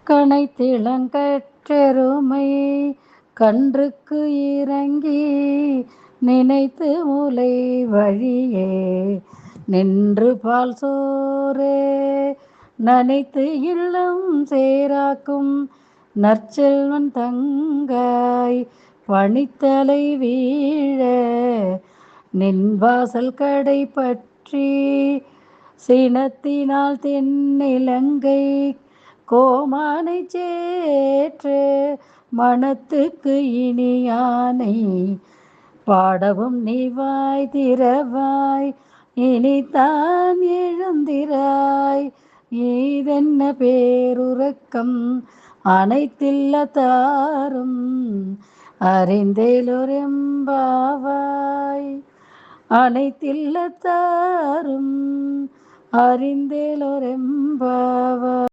கனைத்திளங்கற்றெருமை கன்றுக்கு இறங்கி நினைத்து முலை வழியே நின்று பால் சோரே நனைத்து இல்லம் சேராக்கும் நற்செல்வன் தங்காய் பணித்தலை வீழ நின் வாசல் கடை பற்றி சினத்தினால் தென்னிலங்கை கோமானை சேற்று மனத்துக்கு இனியானை பாடவும் நீ வாய் திறவாய் இனிதான் எழுந்திராய் ஈதென்ன பேருறக்கம் அனைத்தில்லதாரும் அறிந்தேலொரெம்பாவாய் அனைத்தில்லதாரும் அறிந்தேலொரெம்பாவாய்.